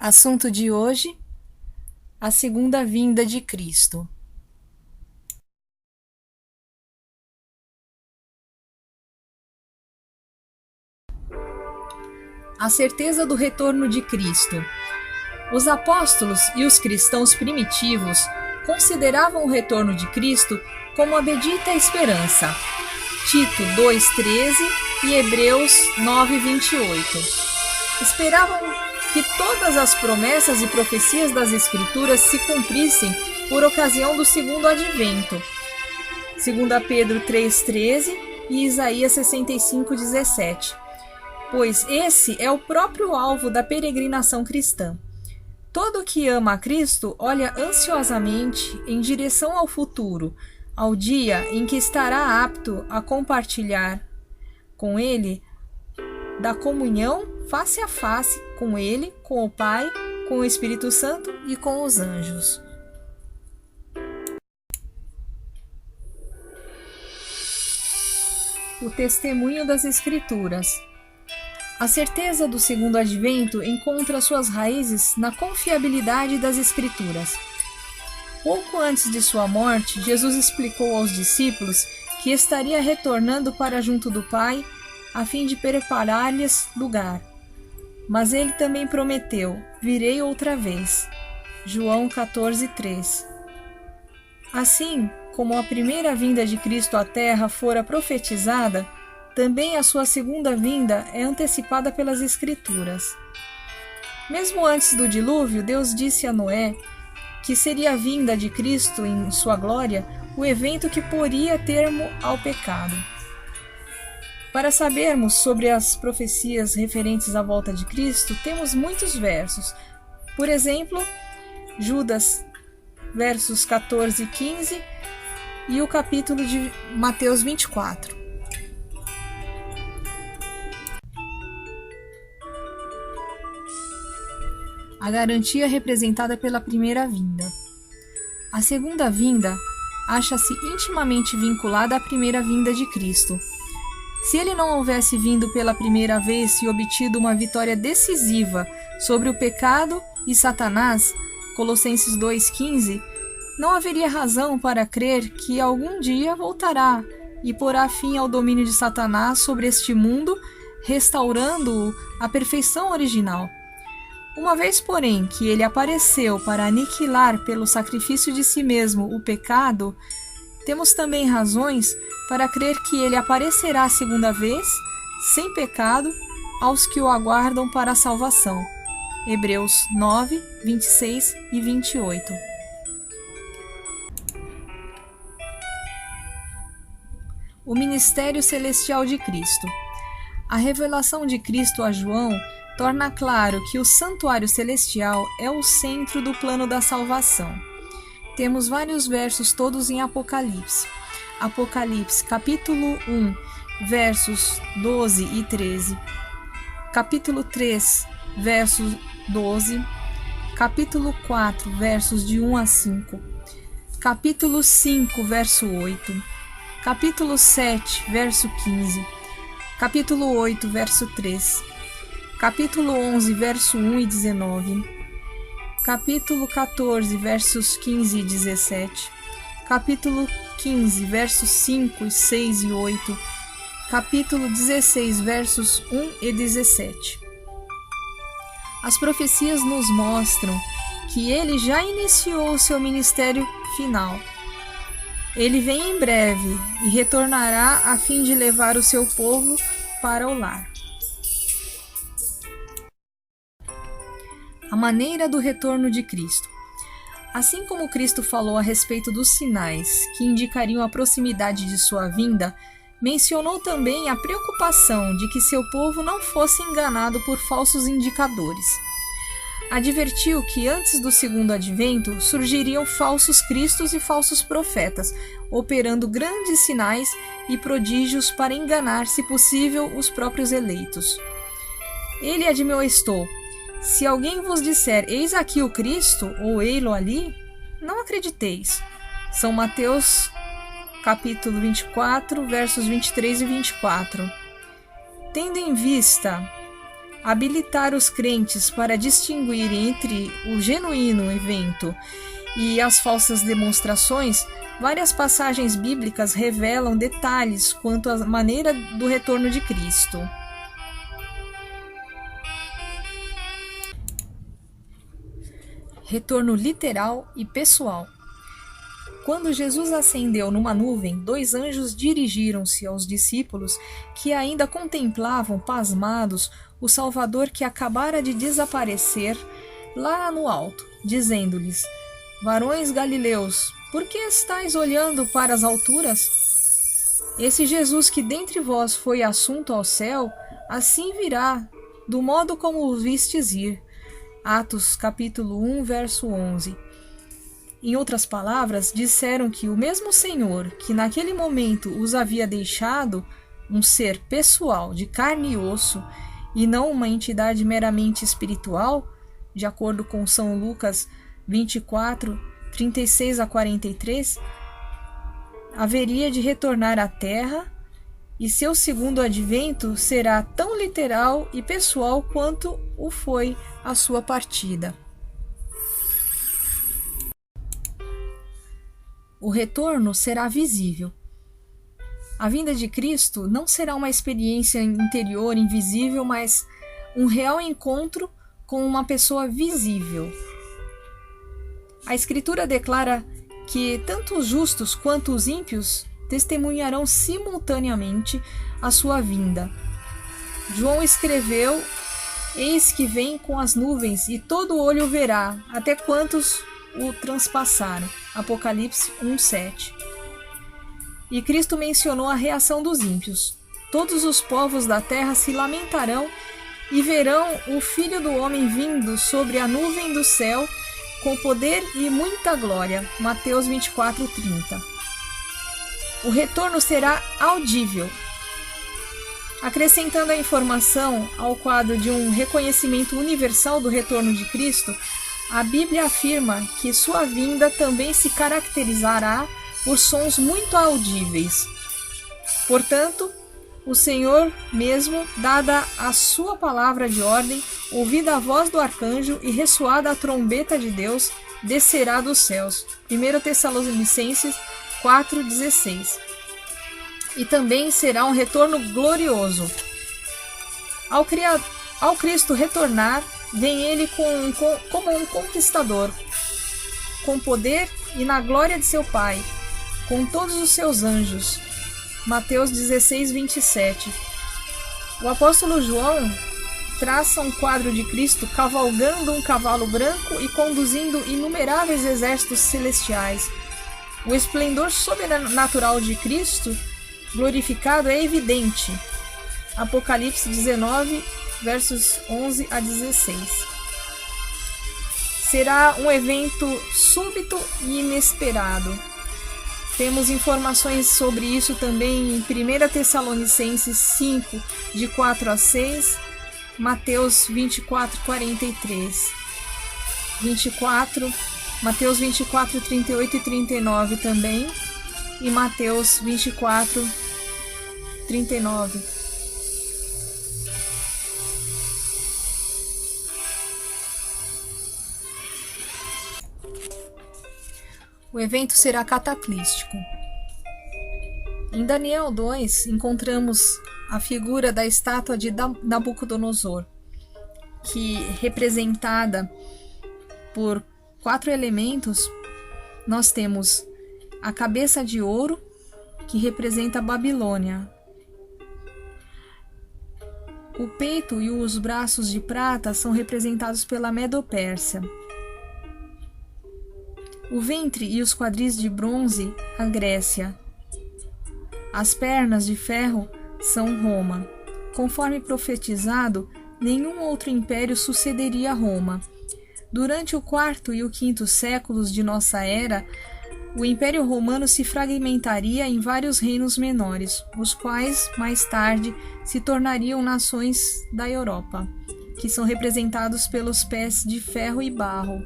Assunto de hoje: a segunda vinda de Cristo. A certeza do retorno de Cristo. Os apóstolos e os cristãos primitivos consideravam o retorno de Cristo como a bendita esperança. Tito 2,13 e Hebreus 9,28. Esperavam que todas as promessas e profecias das Escrituras se cumprissem por ocasião do segundo advento. 2 Pedro 3,13 e Isaías 65,17. Pois esse é o próprio alvo da peregrinação cristã. Todo que ama a Cristo olha ansiosamente em direção ao futuro, ao dia em que estará apto a compartilhar com Ele da comunhão face a face com Ele, com o Pai, com o Espírito Santo e com os anjos. O testemunho das Escrituras. A certeza do segundo advento encontra suas raízes na confiabilidade das Escrituras. Pouco antes de sua morte, Jesus explicou aos discípulos que estaria retornando para junto do Pai a fim de preparar-lhes lugar. Mas ele também prometeu: virei outra vez. João 14,3. Assim como a primeira vinda de Cristo à Terra fora profetizada, também a sua segunda vinda é antecipada pelas Escrituras. Mesmo antes do dilúvio, Deus disse a Noé que seria a vinda de Cristo em sua glória o evento que poria termo ao pecado. Para sabermos sobre as profecias referentes à volta de Cristo, temos muitos versos. Por exemplo, Judas, versos 14 e 15, e o capítulo de Mateus 24. A garantia representada pela primeira vinda. A segunda vinda acha-se intimamente vinculada à primeira vinda de Cristo. Se ele não houvesse vindo pela primeira vez e obtido uma vitória decisiva sobre o pecado e Satanás, Colossenses 2,15, não haveria razão para crer que algum dia voltará e porá fim ao domínio de Satanás sobre este mundo, restaurando-o à perfeição original. Uma vez, porém, que ele apareceu para aniquilar pelo sacrifício de si mesmo o pecado, temos também razões para crer que ele aparecerá a segunda vez, sem pecado, aos que o aguardam para a salvação. Hebreus 9, 26 e 28. O ministério celestial de Cristo. A revelação de Cristo a João torna claro que o santuário celestial é o centro do plano da salvação. Temos vários versos todos em Apocalipse. Apocalipse, capítulo 1, versos 12 e 13. Capítulo 3, versos 12. Capítulo 4, versos de 1 a 5. Capítulo 5, verso 8. Capítulo 7, verso 15. Capítulo 8, verso 3. Capítulo 11, verso 1 e 19. Capítulo 14, versos 15 e 17. Capítulo 15, versos 5, 6 e 8. Capítulo 16, versos 1 e 17. As profecias nos mostram que ele já iniciou o seu ministério final. Ele vem em breve e retornará a fim de levar o seu povo para o lar. A maneira do retorno de Cristo. Assim como Cristo falou a respeito dos sinais que indicariam a proximidade de sua vinda, mencionou também a preocupação de que seu povo não fosse enganado por falsos indicadores. Advertiu que antes do segundo advento surgiriam falsos cristos e falsos profetas, operando grandes sinais e prodígios para enganar, se possível, os próprios eleitos. Ele admoestou: se alguém vos disser, eis aqui o Cristo, ou ei-lo ali, não acrediteis. São Mateus, capítulo 24, versos 23 e 24. Tendo em vista habilitar os crentes para distinguirem entre o genuíno evento e as falsas demonstrações, várias passagens bíblicas revelam detalhes quanto à maneira do retorno de Cristo. Retorno literal e pessoal. Quando Jesus ascendeu numa nuvem, 2 anjos dirigiram-se aos discípulos que ainda contemplavam pasmados o Salvador que acabara de desaparecer lá no alto, dizendo-lhes: Varões galileus, por que estáis olhando para as alturas? Esse Jesus que dentre vós foi assunto ao céu, assim virá, do modo como o vistes ir. Atos capítulo 1, verso 11. Em outras palavras, disseram que o mesmo Senhor que naquele momento os havia deixado, um ser pessoal de carne e osso, e não uma entidade meramente espiritual, de acordo com São Lucas 24, 36 a 43, haveria de retornar à terra e seu segundo advento será tão literal e pessoal quanto o foi a sua partida. O retorno será visível. A vinda de Cristo não será uma experiência interior invisível, mas um real encontro com uma pessoa visível. A Escritura declara que tanto os justos quanto os ímpios testemunharão simultaneamente a sua vinda. João escreveu: Eis que vem com as nuvens, e todo olho o verá, até quantos o transpassaram. Apocalipse 1:7. E Cristo mencionou a reação dos ímpios. Todos os povos da terra se lamentarão e verão o Filho do Homem vindo sobre a nuvem do céu com poder e muita glória. Mateus 24:30. O retorno será audível. Acrescentando a informação ao quadro de um reconhecimento universal do retorno de Cristo, a Bíblia afirma que sua vinda também se caracterizará por sons muito audíveis. Portanto, o Senhor mesmo, dada a sua palavra de ordem, ouvida a voz do arcanjo e ressoada a trombeta de Deus, descerá dos céus. 1 Tessalonicenses 4,16. E também será um retorno glorioso. Ao Cristo retornar, vem ele como um conquistador, com poder e na glória de seu Pai, com todos os seus anjos. Mateus 16:27. O apóstolo João traça um quadro de Cristo cavalgando um cavalo branco e conduzindo inumeráveis exércitos celestiais. O esplendor sobrenatural de Cristo glorificado é evidente. Apocalipse 19, versos 11 a 16. Será um evento súbito e inesperado. Temos informações sobre isso também em 1 Tessalonicenses 5, de 4 a 6, Mateus 24, 43. Mateus 24, 38 e 39 também, e Mateus 24, 39. O evento será cataclístico. Em Daniel 2, encontramos a figura da estátua de Nabucodonosor, que, representada por 4 elementos, nós temos a cabeça de ouro, que representa a Babilônia. O peito e os braços de prata são representados pela Medo-Pérsia. O ventre e os quadris de bronze, a Grécia. As pernas de ferro são Roma. Conforme profetizado, nenhum outro império sucederia a Roma. Durante o quarto e o quinto séculos de nossa era, o Império Romano se fragmentaria em vários reinos menores, os quais, mais tarde, se tornariam nações da Europa, que são representados pelos pés de ferro e barro.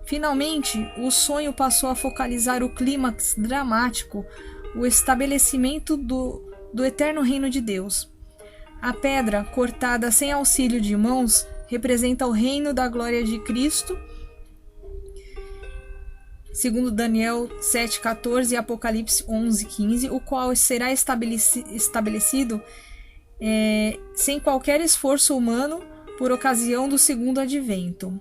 Finalmente, o sonho passou a focalizar o clímax dramático, o estabelecimento do eterno reino de Deus. A pedra, cortada sem auxílio de mãos, representa o reino da glória de Cristo, segundo Daniel 7,14 e Apocalipse 11,15, o qual será estabelecido sem qualquer esforço humano por ocasião do segundo advento.